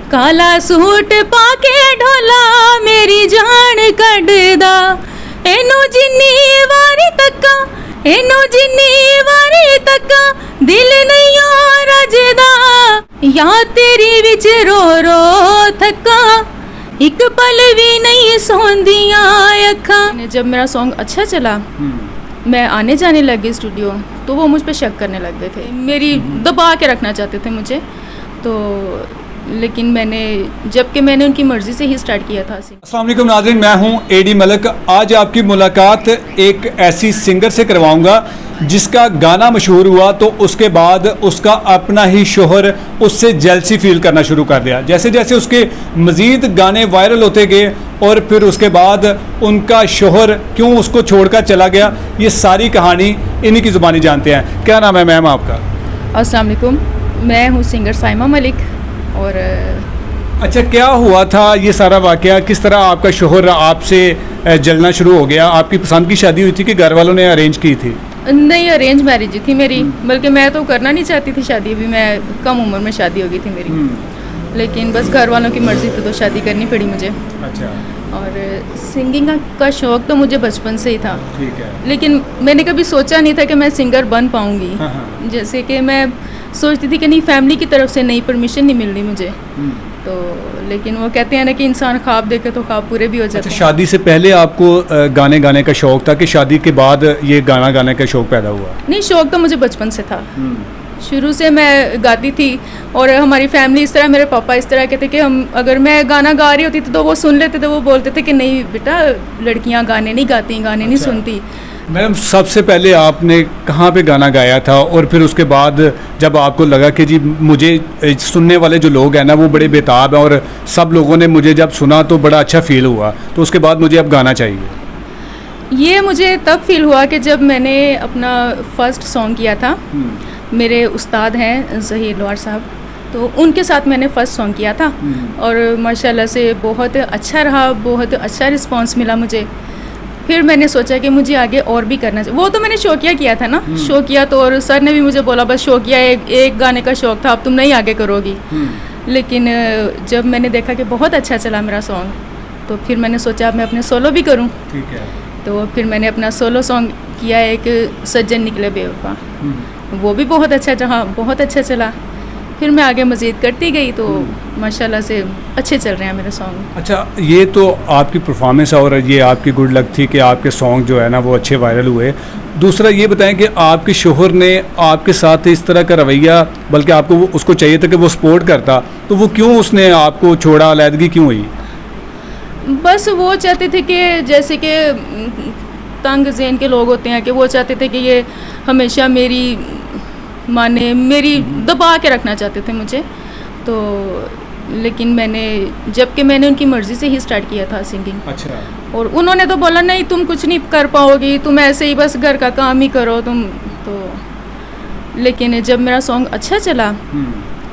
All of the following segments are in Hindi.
काला सूट पाके ढोला मेरी जान कड्डदा एनू जिन्नी वारी तक्का एनू जिन्नी वारी तक्का दिल नहीं रजदा या तेरी विच रो रो थक्का एक पल भी नहीं सोंदियां अखा। जब मेरा सॉन्ग अच्छा चला मैं आने जाने लग गई स्टूडियो तो वो मुझ पे शक करने लग गए थे, मेरी दबा के रखना चाहते थे मुझे। तो लेकिन जबकि मैंने उनकी मर्ज़ी से ही स्टार्ट किया था। अस्सलाम वालेकुम नाज़रीन, मैं हूं एडी मलिक। आज आपकी मुलाकात एक ऐसी सिंगर से करवाऊंगा जिसका गाना मशहूर हुआ तो उसके बाद उसका अपना ही शोहर उससे जेलसी फील करना शुरू कर दिया। जैसे जैसे उसके मज़ीद गाने वायरल होते गए और फिर उसके बाद उनका शोहर क्यों उसको छोड़कर चला गया, ये सारी कहानी इन्हीं की ज़ुबानी जानते हैं। क्या नाम है मैम आपका? अस्सलाम वालेकुम, मैं हूँ सिंगर साइमा मलिक। और अच्छा, क्या हुआ था ये सारा वाक़या? किस तरह आपका शोहर आपसे जलना शुरू हो गया? आपकी पसंद की शादी हुई थी कि घर वालों ने अरेंज की थी? नहीं, अरेंज मैरिज ही थी मेरी, बल्कि मैं तो करना नहीं चाहती थी शादी, अभी मैं कम उम्र में शादी हो गई थी मेरी। लेकिन बस घर वालों की मर्ज़ी थी तो शादी करनी पड़ी मुझे। अच्छा। और सिंगिंग का शौक़ तो मुझे बचपन से ही था। ठीक है। लेकिन मैंने कभी सोचा नहीं था कि मैं सिंगर बन पाऊँगी। हाँ। जैसे कि मैं सोचती थी कि नहीं, फैमिली की तरफ से नहीं, परमिशन नहीं मिल रही मुझे। तो लेकिन वो कहते हैं ना कि इंसान ख्वाब देखे तो ख्वाब पूरे भी हो जाते हैं। अच्छा, शादी से पहले आपको गाने गाने का शौक़ था कि शादी के बाद ये गाना गाने का शौक़ पैदा हुआ? नहीं, शौक़ तो मुझे बचपन से था। शुरू से मैं गाती थी और हमारी फैमिली इस तरह, मेरे पापा इस तरह कहते कि हम, अगर मैं गाना गा रही होती थी तो वो सुन लेते थे, वो बोलते थे कि नहीं बेटा, लड़कियां गाने नहीं गाती, गाने नहीं सुनती। मैडम, सबसे पहले आपने कहाँ पे गाना गाया था और फिर उसके बाद जब आपको लगा कि जी मुझे सुनने वाले जो लोग हैं ना वो बड़े बेताब हैं और सब लोगों ने मुझे जब सुना तो बड़ा अच्छा फील हुआ, तो उसके बाद मुझे अब गाना चाहिए? ये मुझे तब फील हुआ कि जब मैंने अपना फर्स्ट सॉन्ग किया था। मेरे उस्ताद हैं ज़हीर लोहार साहब, तो उनके साथ मैंने फ़र्स्ट सॉन्ग किया था और माशाल्लाह से बहुत अच्छा रहा, बहुत अच्छा रिस्पांस मिला मुझे। फिर मैंने सोचा कि मुझे आगे और भी करना चाहिए। वो तो मैंने शौकिया किया था ना, शौकिया तो, और सर ने भी मुझे बोला बस शौकिया एक गाने का शौक़ था, अब तुम नहीं आगे करोगी। लेकिन जब मैंने देखा कि बहुत अच्छा चला मेरा सॉन्ग तो फिर मैंने सोचा अब मैं अपने सोलो भी करूं। ठीक है। तो फिर मैंने अपना सोलो सॉन्ग किया, एक सज्जन निकले बेवफा, वो भी बहुत अच्छा रहा, बहुत अच्छा चला। फिर मैं आगे मज़ीद करती गई तो माशाल्लाह से अच्छे चल रहे हैं मेरे सॉन्ग। अच्छा, ये तो आपकी परफॉर्मेंस और ये आपकी गुड लक थी कि आपके सॉन्ग जो है ना वो अच्छे वायरल हुए। दूसरा ये बताएं कि आपके शोहर ने आपके साथ इस तरह का रवैया, बल्कि आपको उसको चाहिए था कि वो सपोर्ट करता, तो वो क्यों उसने आपको छोड़ा, अलहदगी क्यों हुई? बस वो चाहते थे कि जैसे कि तंग ज़हन के लोग होते हैं कि वो चाहते थे कि ये हमेशा मेरी माने, मेरी दबा के रखना चाहते थे मुझे। तो लेकिन जबकि मैंने उनकी मर्ज़ी से ही स्टार्ट किया था सिंगिंग। अच्छा। और उन्होंने तो बोला नहीं, तुम कुछ नहीं कर पाओगी, तुम ऐसे ही बस घर का काम ही करो तुम। तो लेकिन जब मेरा सॉन्ग अच्छा चला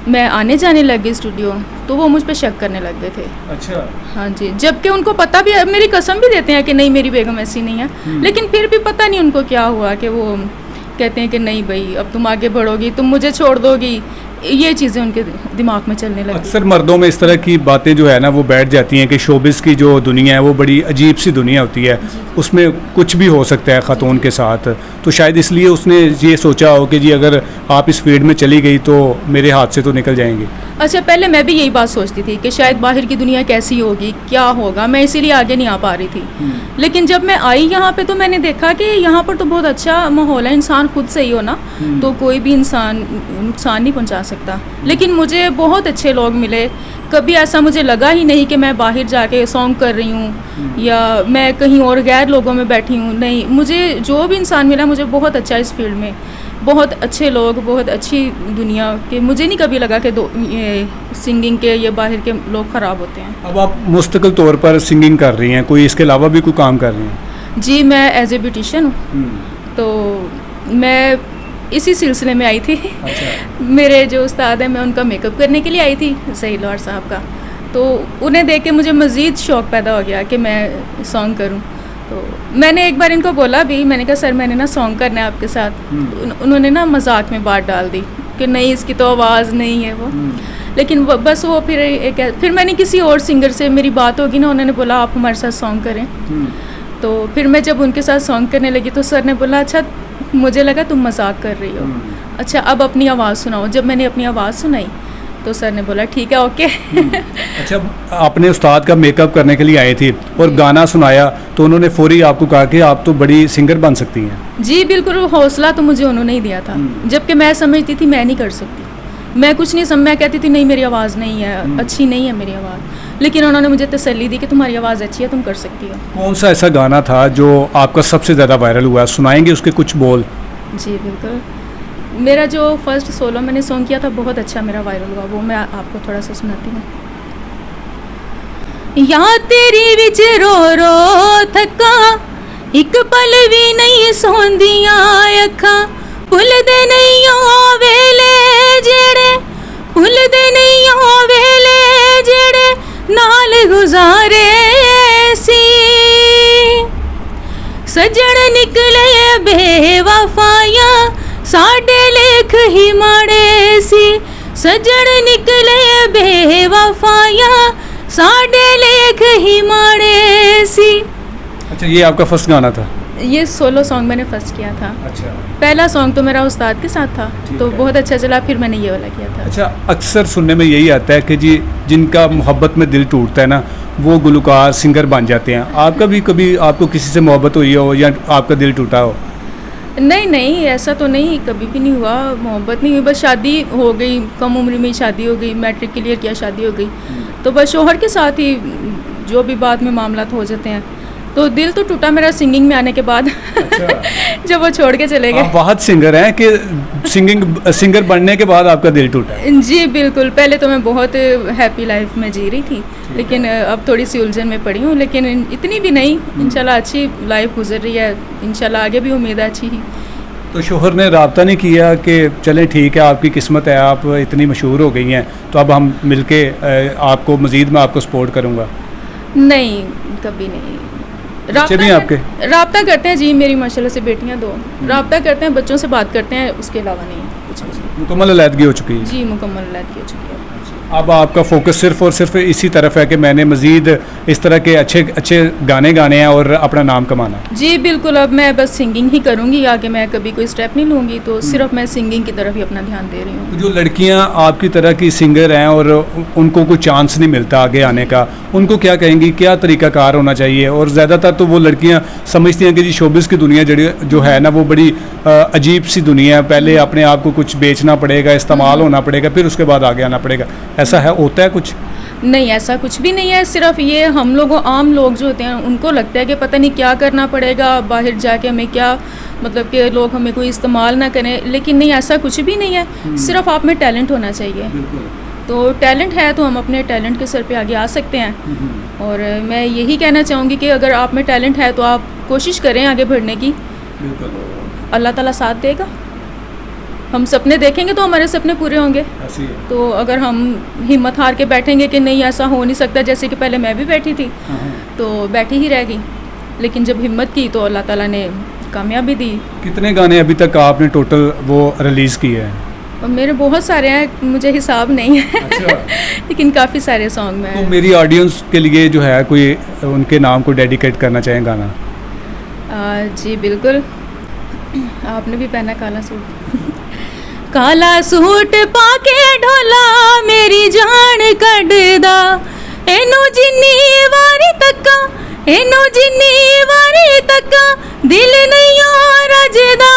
मैं आने जाने लग गई स्टूडियो तो वो मुझ पे शक करने लग गए थे। अच्छा। हाँ जी, जबकि उनको पता भी, मेरी कसम भी देते हैं कि नहीं मेरी बेगम ऐसी नहीं है। लेकिन फिर भी पता नहीं उनको क्या हुआ कि वो कहते हैं कि नहीं भाई अब तुम आगे बढ़ोगी, तुम मुझे छोड़ दोगी, ये चीज़ें उनके दिमाग में चलने लगी। अक्सर मर्दों में इस तरह की बातें जो है ना वो बैठ जाती हैं कि शोबिस की जो दुनिया है वो बड़ी अजीब सी दुनिया होती है, उसमें कुछ भी हो सकता है ख़ातून के साथ। तो शायद इसलिए उसने ये सोचा हो कि जी अगर आप इस फील्ड में चली गई तो मेरे हाथ से तो निकल जाएंगे। अच्छा, पहले मैं भी यही बात सोचती थी कि शायद बाहर की दुनिया कैसी होगी, क्या होगा, मैं इसीलिए आगे नहीं आ पा रही थी। लेकिन जब मैं आई यहाँ पे तो मैंने देखा कि यहाँ पर तो बहुत अच्छा माहौल है, इंसान खुद सही हो ना तो कोई भी इंसान नुकसान नहीं पहुँचा सकता। लेकिन मुझे बहुत अच्छे लोग मिले, कभी ऐसा मुझे लगा ही नहीं कि मैं बाहर जाके सॉन्ग कर रही हूँ या मैं कहीं और गैर लोगों में बैठी हूँ। नहीं, मुझे जो भी इंसान मिला मुझे बहुत अच्छा, इस फील्ड में बहुत अच्छे लोग, बहुत अच्छी दुनिया के, मुझे नहीं कभी लगा कि ये सिंगिंग के ये बाहर के लोग ख़राब होते हैं। अब आप मुस्तकिल तौर पर सिंगिंग कर रही हैं, कोई इसके अलावा भी कोई काम कर रही हैं? जी, मैं एज ए ब्यूटिशियन हूँ। तो मैं इसी सिलसिले में आई थी। अच्छा। मेरे जो उस्ताद हैं मैं उनका मेकअप करने के लिए आई थी, ज़हीर लोहार साहब का। तो उन्हें देख के मुझे मज़ीद शौक़ पैदा हो गया कि मैं सॉन्ग करूं। तो मैंने एक बार इनको बोला भी, मैंने कहा सर मैंने ना सॉन्ग करना है आपके साथ। उन्होंने ना मजाक में बात डाल दी कि नहीं इसकी तो आवाज़ नहीं है वो। लेकिन बस वो फिर मैंने किसी और सिंगर से मेरी बात होगी ना, उन्होंने बोला आप हमारे साथ सॉन्ग करें। तो फिर मैं जब उनके साथ सॉन्ग करने लगी तो सर ने बोला अच्छा, मुझे लगा तुम मजाक कर रही हो, अच्छा अब अपनी आवाज़ सुनाओ। जब मैंने अपनी आवाज़ सुनाई तो सर ने बोला ठीक है ओके। अच्छा, आपने उस्ताद का मेकअप करने के लिए आए थे और गाना सुनाया तो उन्होंने फौरी आपको कहा कि आप तो बड़ी सिंगर बन सकती हैं। जी बिल्कुल, हौसला तो मुझे उन्होंने ही दिया था, जबकि मैं समझती थी मैं नहीं कर सकती, मैं कुछ नहीं मैं कहती थी नहीं मेरी आवाज़ नहीं है, अच्छी नहीं है मेरी आवाज़, लेकिन उन्होंने मुझे तसल्ली दी कि तुम्हारी आवाज़ अच्छी है, तुम कर सकती हो। कौन सा ऐसा गाना था जो आपका सबसे ज़्यादा वायरल हुआ, सुनाएंगे उसके कुछ बोल? जी बिल्कुल, मेरा जो फर्स्ट सोलो मैंने सॉन्ग किया था बहुत अच्छा मेरा वायरल हुआ, वो मैं आपको थोड़ा सा सुनाती हूँ। यहाँ तेरी विच रो रो थका, एक पल भी नहीं सौंदियां अखा, भुलदे नहीं ओ वेले जेड़े, भुलदे नहीं ओ वेले जेड़े नाल गुजारे सी, सजण निकले बेवफाया साडे लेख ही माड़े सी, सजण निकले बेवफाया साडे लेख ही माड़े सी। अच्छा, ये आपका फर्स्ट गाना था? ये सोलो सॉन्ग मैंने फर्स्ट किया था। अच्छा, पहला सॉन्ग तो मेरा उस्ताद के साथ था, तो बहुत अच्छा चला, फिर मैंने ये वाला किया था। अच्छा, अक्सर सुनने में यही आता है कि जी जिनका मोहब्बत में दिल टूटता है ना, वो गुलकार सिंगर बन जाते हैं। आपका भी कभी आपको किसी से मोहब्बत हुई हो या आपका दिल टूटा हो? नहीं नहीं, ऐसा तो नहीं, कभी भी नहीं हुआ, मोहब्बत नहीं हुई, बस शादी हो गई, कम उम्र में शादी हो गई, मैट्रिक क्लियर किया, शादी हो गई, तो बस शोहर के साथ ही जो भी बाद में मामला हो जाते हैं, तो दिल तो टूटा मेरा सिंगिंग में आने के बाद। अच्छा। जब वो छोड़ के चले गए। आप बहुत सिंगर हैं कि सिंगर बनने के बाद आपका दिल टूटा? जी बिल्कुल, पहले तो मैं बहुत हैप्पी लाइफ में जी रही थी, लेकिन अब थोड़ी सी उलझन में पड़ी हूँ, लेकिन इतनी भी नहीं, इंशाल्लाह अच्छी लाइफ गुजर रही है, इंशाल्लाह आगे भी उम्मीद है अच्छी ही। तो शोहर ने राब्ता नहीं किया कि चलें ठीक है आपकी किस्मत है, आप इतनी मशहूर हो गई हैं तो अब हम मिलके आपको मज़ीद मैं आपको सपोर्ट करूँगा? नहीं, कभी नहीं। राब्ता करते हैं जी, मेरी माशाल्लाह से बेटियां 2, राब्ता करते हैं, बच्चों से बात करते हैं, उसके अलावा नहीं कुछ भी। मुकम्मल अलहदगी हो चुकी है? जी मुकम्मल अलहदगी हो चुकी है। अब आपका फोकस सिर्फ और सिर्फ इसी तरफ है कि मैंने मज़ीद इस तरह के अच्छे अच्छे गाने गाने हैं और अपना नाम कमाना? जी बिल्कुल, अब मैं बस सिंगिंग ही करूँगी, आगे मैं कभी कोई स्टेप नहीं लूँगी, तो सिर्फ मैं सिंगिंग की तरफ ही अपना ध्यान दे रही हूँ। जो लड़कियाँ आपकी तरह की सिंगर हैं और उनको कोई चांस नहीं मिलता आगे आने का, उनको क्या कहेंगी, क्या तरीक़ाकार होना चाहिए? और ज़्यादातर तो वो लड़कियाँ समझती हैं कि जी शोबिज़ की दुनिया जो है ना, वो बड़ी अजीब सी दुनिया है, पहले अपने आप को कुछ बेचना पड़ेगा, इस्तेमाल होना पड़ेगा, फिर उसके बाद आगे आना पड़ेगा, ऐसा है, होता है कुछ? नहीं, ऐसा कुछ भी नहीं है, सिर्फ ये हम लोगों आम लोग जो होते हैं उनको लगता है कि पता नहीं क्या करना पड़ेगा, बाहर जाके हमें क्या, मतलब कि लोग हमें कोई इस्तेमाल ना करें, लेकिन नहीं, ऐसा कुछ भी नहीं है, सिर्फ आप में टैलेंट होना चाहिए। तो टैलेंट है तो हम अपने टैलेंट के सर पे आगे आ सकते हैं, और मैं यही कहना चाहूँगी कि अगर आप में टैलेंट है तो आप कोशिश करें आगे बढ़ने की, अल्लाह ताला साथ देगा। हम सपने देखेंगे तो हमारे सपने पूरे होंगे। तो अगर हम हिम्मत हार के बैठेंगे कि नहीं ऐसा हो नहीं सकता, जैसे कि पहले मैं भी बैठी थी तो बैठी ही रह गई, लेकिन जब हिम्मत की तो अल्लाह ताला ने कामयाबी दी। कितने गाने अभी तक आपने टोटल वो रिलीज़ किए हैं? मेरे बहुत सारे हैं, मुझे हिसाब नहीं है। अच्छा। लेकिन काफ़ी सारे सॉन्ग में। तो मेरी ऑडियंस के लिए जो है कोई उनके नाम को डेडिकेट करना चाहें गाना? जी बिल्कुल, आपने भी पहना काला सूट। काला सूट पाके ढोला मेरी जान कढ़दा, एनू जिन्नी वारी तक्का, एनू जिन्नी वारी तक्का, दिल नहीं रजदा,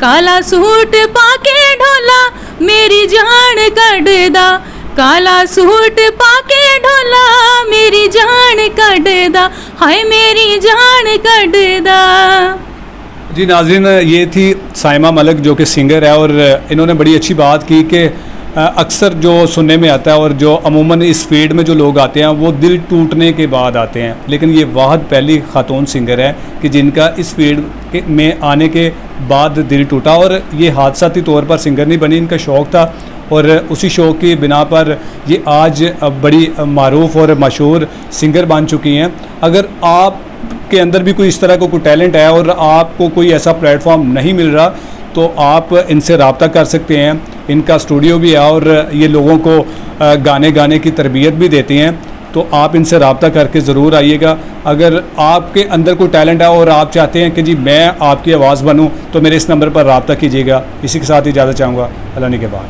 काला सूट पाके ढोला मेरी जान कढ़दा, काला सूट पाके ढोला मेरी जान कढ़दा, हाय मेरी जान कढ़दा। जी नाज़रीन, ये थी साइमा मलिक जो कि सिंगर है, और इन्होंने बड़ी अच्छी बात की कि अक्सर जो सुनने में आता है और जो अमूमन इस फील्ड में जो लोग आते हैं वो दिल टूटने के बाद आते हैं, लेकिन ये वाहद पहली खातून सिंगर है कि जिनका इस फील्ड में आने के बाद दिल टूटा, और ये हादसाती तौर पर सिंगर नहीं बनी, इनका शौक़ था, और उसी शौक़ की बिना पर ये आज बड़ी मारूफ और मशहूर सिंगर बन चुकी हैं। अगर आप के अंदर भी कोई इस तरह का कोई टैलेंट है और आपको कोई ऐसा प्लेटफॉर्म नहीं मिल रहा, तो आप इनसे रब्ता कर सकते हैं। इनका स्टूडियो भी है और ये लोगों को गाने गाने की तरबियत भी देते हैं, तो आप इनसे रब्ता करके ज़रूर आइएगा। अगर आपके अंदर कोई टैलेंट है और आप चाहते हैं कि जी मैं आपकी आवाज़ बनूं, तो मेरे इस नंबर पर रब्ता कीजिएगा। इसी के साथ इजाज़त चाहूँगा। अल्लाह ने के बाद।